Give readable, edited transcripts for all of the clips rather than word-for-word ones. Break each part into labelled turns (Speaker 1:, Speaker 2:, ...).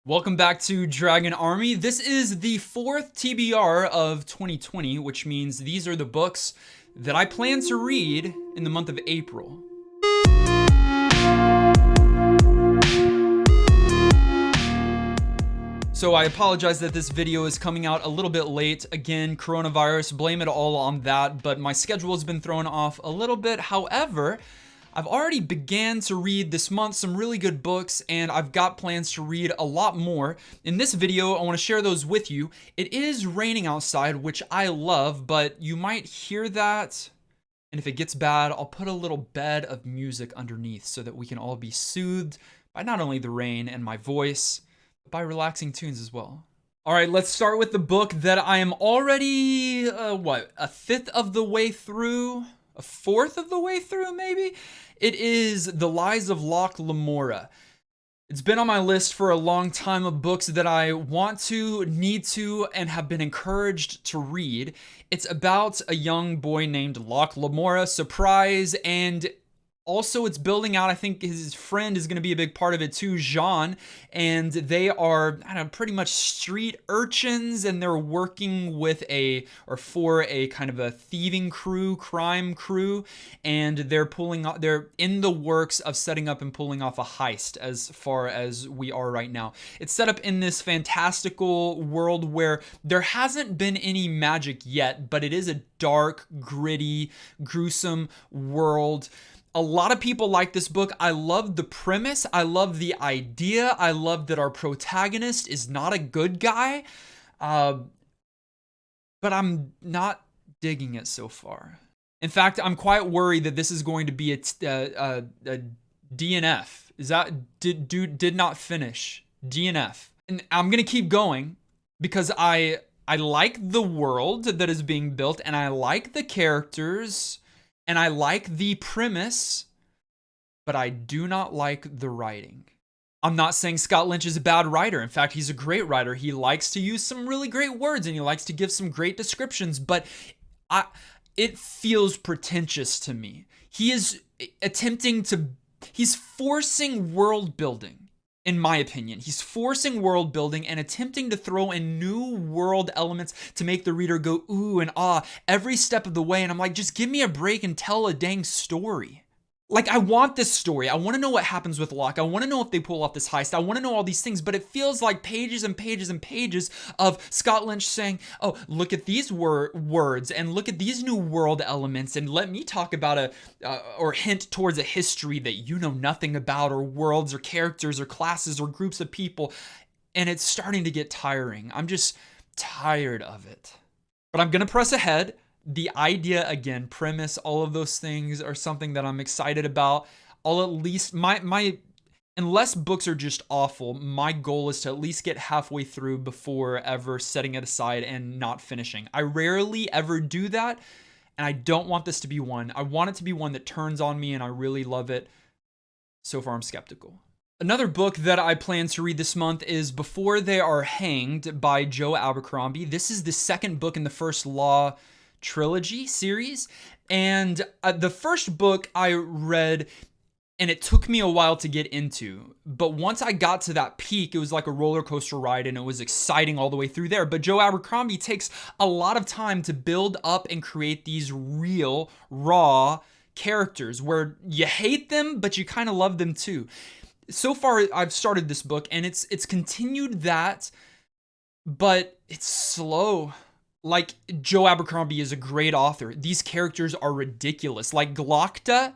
Speaker 1: Welcome back to Dragon Army. This is the fourth TBR of 2020, which means these are the books that I plan to read in the month of April. So I apologize that this video is coming out a little bit late. Again, coronavirus, blame it all on that, but my schedule has been thrown off a little bit. However, I've already began to read this month some really good books, and I've got plans to read a lot more. In this video, I want to share those with you. It is raining outside, which I love, but you might hear that. And if it gets bad, I'll put a little bed of music underneath so that we can all be soothed by not only the rain and my voice, but by relaxing tunes as well. All right, let's start with the book that I am already, a fifth of the way through? A fourth of the way through, maybe? It is The Lies of Locke, Lamora. It's been on my list for a long time of books that I want to, need to, and have been encouraged to read. It's about a young boy named Locke Lamora, surprise, and also it's building out, I think his friend is going to be a big part of it too, Jean, and they are, pretty much street urchins, and they're working with for a kind of a thieving crew, crime crew, and they're in the works of setting up and pulling off a heist as far as we are right now. It's set up in this fantastical world where there hasn't been any magic yet, but it is a dark, gritty, gruesome world. A lot of people like this book. I love the premise. I love the idea. I love that our protagonist is not a good guy. But I'm not digging it so far. In fact, I'm quite worried that this is going to be a DNF. Is that did not finish? DNF. And I'm going to keep going because I like the world that is being built, and I like the characters, and I like the premise, but I do not like the writing. I'm not saying Scott Lynch is a bad writer. In fact, he's a great writer. He likes to use some really great words, and he likes to give some great descriptions, but it feels pretentious to me. He is he's forcing world building. In my opinion, he's forcing world building and attempting to throw in new world elements to make the reader go ooh and ah every step of the way. And I'm like, just give me a break and tell a dang story. Like, I want this story. I want to know what happens with Locke. I want to know if they pull off this heist. I want to know all these things, but it feels like pages and pages and pages of Scott Lynch saying, oh, look at these words and look at these new world elements, and let me talk about or hint towards a history that you know nothing about, or worlds or characters or classes or groups of people. And it's starting to get tiring. I'm just tired of it. But I'm going to press ahead. The idea, again, premise, all of those things are something that I'm excited about. I'll at least, unless books are just awful, my goal is to at least get halfway through before ever setting it aside and not finishing. I rarely ever do that, and I don't want this to be one. I want it to be one that turns on me and I really love it. So far, I'm skeptical. Another book that I plan to read this month is Before They Are Hanged by Joe Abercrombie. This is the second book in the First Law trilogy series, and the first book I read, and it took me a while to get into, but once I got to that peak, it was like a roller coaster ride, and it was exciting all the way through there. But Joe Abercrombie takes a lot of time to build up and create these real, raw characters where you hate them, but you kind of love them too. So far, I've started this book, and it's continued that, but it's slow. Like, Joe Abercrombie is a great author. These characters are ridiculous. Like Glockta,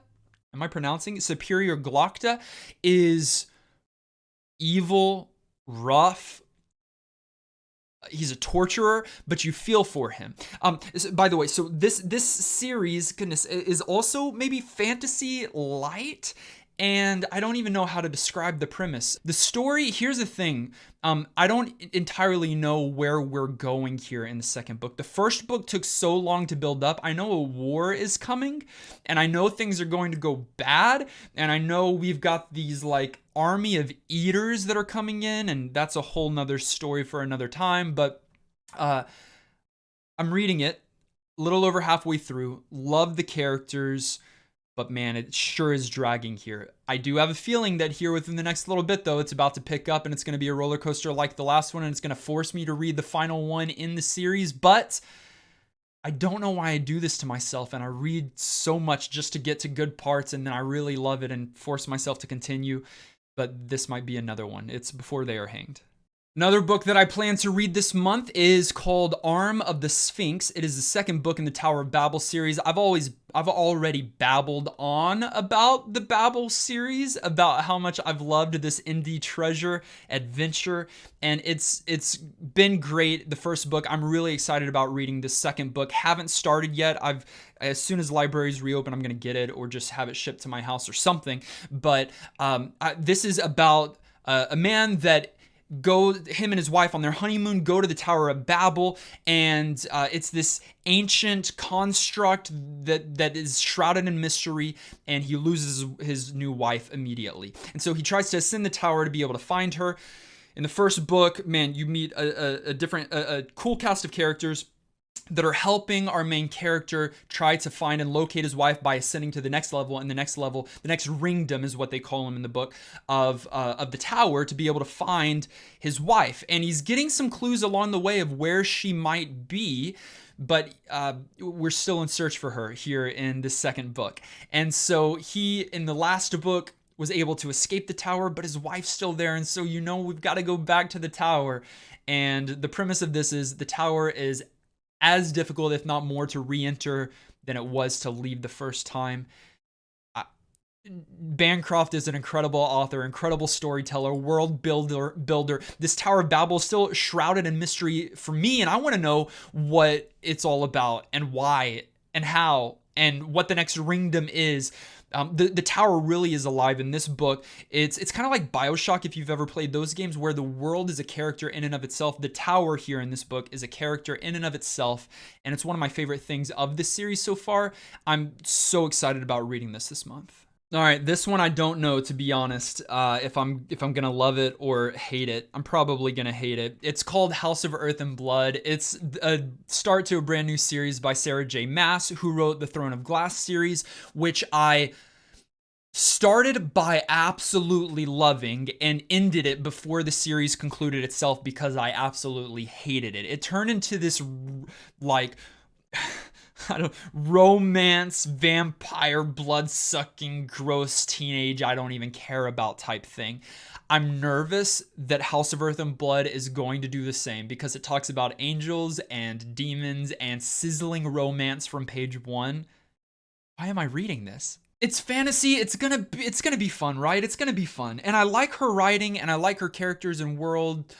Speaker 1: am I pronouncing it? Superior Glockta is evil, rough. He's a torturer, but you feel for him. By the way, so this series, goodness, is also maybe fantasy light. And I don't even know how to describe the premise. The story, here's the thing. I don't entirely know where we're going here in the second book. The first book took so long to build up. I know a war is coming, and I know things are going to go bad, and I know we've got these like army of eaters that are coming in, and that's a whole nother story for another time. But I'm reading it a little over halfway through. Love the characters. But man, it sure is dragging here. I do have a feeling that here within the next little bit, though, it's about to pick up and it's going to be a roller coaster like the last one, and it's going to force me to read the final one in the series. But I don't know why I do this to myself, and I read so much just to get to good parts, and then I really love it and force myself to continue. But this might be another one. It's Before They Are Hanged. Another book that I plan to read this month is called Arm of the Sphinx. It is the second book in the Tower of Babel series. I've already babbled on about the Babel series, about how much I've loved this indie treasure adventure, and it's been great. The first book, I'm really excited about reading the second book. Haven't started yet. As soon as libraries reopen, I'm gonna get it or just have it shipped to my house or something. But this is about a man that him and his wife on their honeymoon go to the Tower of Babel, and it's this ancient construct that is shrouded in mystery, and he loses his new wife immediately. And so he tries to ascend the tower to be able to find her. In the first book, man, you meet a cool cast of characters that are helping our main character try to find and locate his wife by ascending to the next level. And the next level, the next ringdom is what they call him in the book, of the tower, to be able to find his wife. And he's getting some clues along the way of where she might be, but we're still in search for her here in the second book. And so he, in the last book, was able to escape the tower, but his wife's still there. And so, we've got to go back to the tower. And the premise of this is the tower is as difficult, if not more, to re-enter than it was to leave the first time. Bancroft is an incredible author, incredible storyteller, world builder. This Tower of Babel is still shrouded in mystery for me, and I want to know what it's all about and why and how and what the next ringdom is. The tower really is alive in this book. It's kind of like BioShock, if you've ever played those games, where the world is a character in and of itself. The tower here in this book is a character in and of itself, and it's one of my favorite things of this series so far. I'm so excited about reading this month. All right, this one I don't know, to be honest, if I'm gonna love it or hate it. I'm probably gonna hate it. It's called House of Earth and Blood. It's a start to a brand new series by Sarah J. Maas, who wrote the Throne of Glass series, which I started by absolutely loving and ended it before the series concluded itself because I absolutely hated it. It turned into this romance, vampire, blood-sucking, gross teenage, I don't even care about type thing. I'm nervous that House of Earth and Blood is going to do the same because it talks about angels and demons and sizzling romance from page 1. Why am I reading this? It's fantasy. It's gonna be fun, right? It's gonna be fun. And I like her writing and I like her characters and world.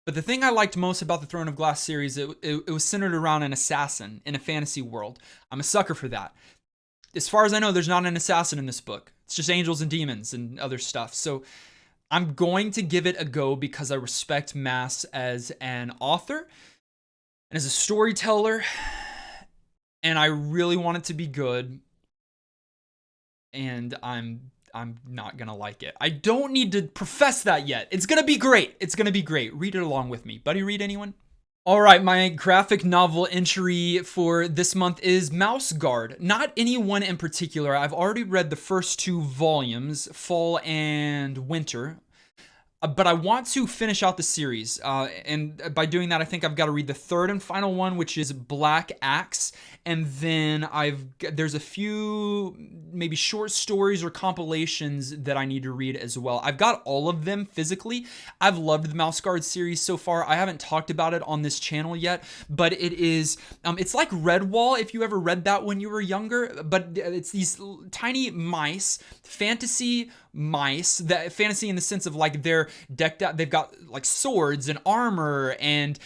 Speaker 1: But the thing I liked most about the Throne of Glass series, it was centered around an assassin in a fantasy world. I'm a sucker for that. As far as I know, there's not an assassin in this book. It's just angels and demons and other stuff. So I'm going to give it a go because I respect Maas as an author and as a storyteller, and I really want it to be good. And I'm not gonna like it. I don't need to profess that yet. It's gonna be great. It's gonna be great. Read it along with me. Buddy, read anyone? All right, my graphic novel entry for this month is Mouse Guard. Not any one in particular. I've already read the first 2 volumes, Fall and Winter. But I want to finish out the series, and by doing that, I think I've got to read the 3rd and final one, which is Black Axe, and then there's a few maybe short stories or compilations that I need to read as well. I've got all of them physically. I've loved the Mouse Guard series so far. I haven't talked about it on this channel yet, but it is it's like Redwall, if you ever read that when you were younger, but it's these tiny mice, fantasy mice, that fantasy in the sense of like they're decked out, they've got like swords and armor, and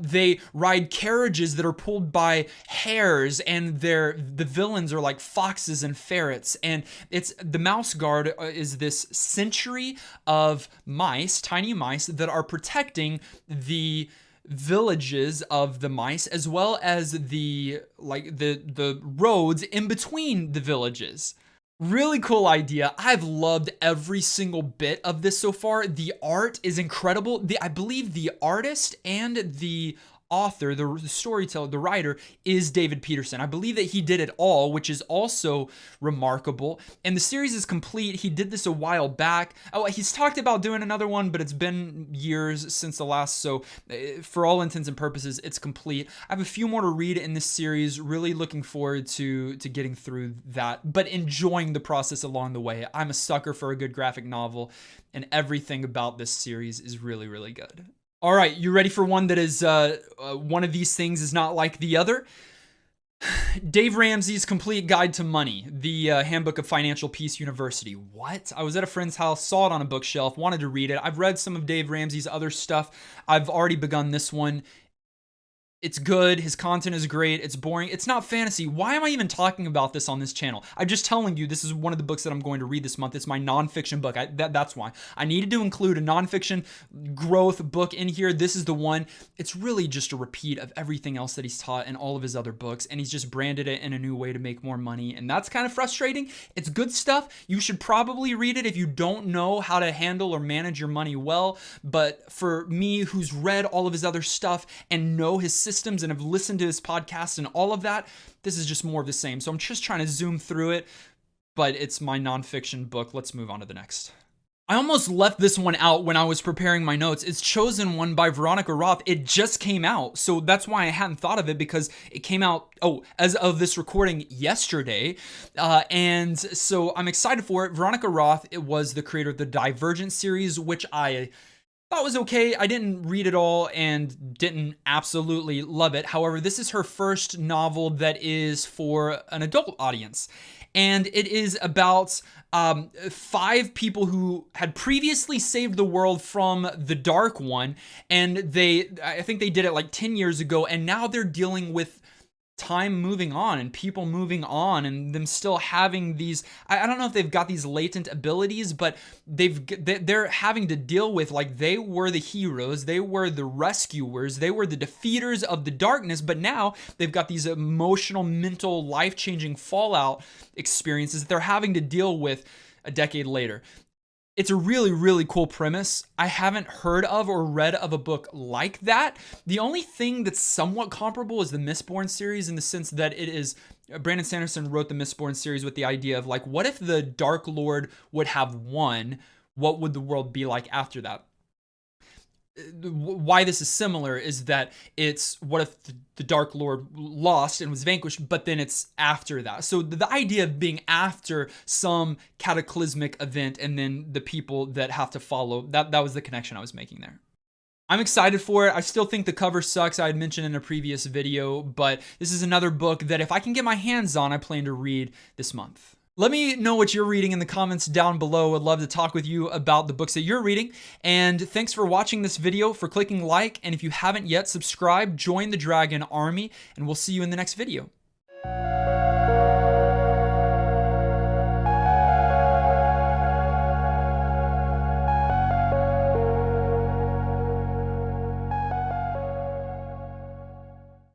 Speaker 1: they ride carriages that are pulled by hares, and the villains are like foxes and ferrets. And it's the Mouse Guard is this century of mice, tiny mice, that are protecting the villages of the mice, as well as the roads in between the villages. Really cool idea. I've loved every single bit of this so far. The art is incredible. I believe the artist and the author, the storyteller, the writer is David Peterson. I believe that he did it all, which is also remarkable. And the series is complete. He did this a while back. Oh, he's talked about doing another one, but it's been years since the last. So for all intents and purposes, it's complete. I have a few more to read in this series. Really looking forward to getting through that, but enjoying the process along the way. I'm a sucker for a good graphic novel, and everything about this series is really, really good. All right, you ready for one that is one of these things is not like the other? Dave Ramsey's Complete Guide to Money, the Handbook of Financial Peace University. What? I was at a friend's house, saw it on a bookshelf, wanted to read it. I've read some of Dave Ramsey's other stuff. I've already begun this one. It's good. His content is great. It's boring. It's not fantasy. Why am I even talking about this on this channel? I'm just telling you this is one of the books that I'm going to read this month. It's my nonfiction book. That's why. I needed to include a nonfiction growth book in here. This is the one. It's really just a repeat of everything else that he's taught in all of his other books, and he's just branded it in a new way to make more money, and that's kind of frustrating. It's good stuff. You should probably read it if you don't know how to handle or manage your money well, but for me, who's read all of his other stuff and know his systems and have listened to his podcast and all of that, this is just more of the same. So I'm just trying to zoom through it, but it's my nonfiction book. Let's move on to the next. I almost left this one out when I was preparing my notes. It's Chosen One by Veronica Roth. It just came out, so that's why I hadn't thought of it, because it came out, as of this recording, yesterday. And so I'm excited for it. Veronica Roth, it was the creator of the Divergent series, which I thought was okay. I didn't read it all and didn't absolutely love it. However, this is her first novel that is for an adult audience. And it is about 5 people who had previously saved the world from the Dark One. And I think they did it like 10 years ago. And now they're dealing with time moving on and people moving on and them still having these, I don't know if they've got these latent abilities, but they're having to deal with, like, they were the heroes, they were the rescuers, they were the defeaters of the darkness, but now they've got these emotional, mental, life-changing fallout experiences that they're having to deal with a decade later. It's a really, really cool premise. I haven't heard of or read of a book like that. The only thing that's somewhat comparable is the Mistborn series, in the sense that it is, Brandon Sanderson wrote the Mistborn series with the idea of, like, what if the Dark Lord would have won? What would the world be like after that? Why this is similar is that it's, what if the Dark Lord lost and was vanquished, but then it's after that. So the idea of being after some cataclysmic event and then the people that have to follow, that was the connection I was making there. I'm excited for it. I still think the cover sucks, I had mentioned in a previous video, but this is another book that if I can get my hands on, I plan to read this month. Let me know what you're reading in the comments down below. I'd love to talk with you about the books that you're reading. And thanks for watching this video, for clicking like. And if you haven't yet, subscribe, join the Dragon Army, and we'll see you in the next video.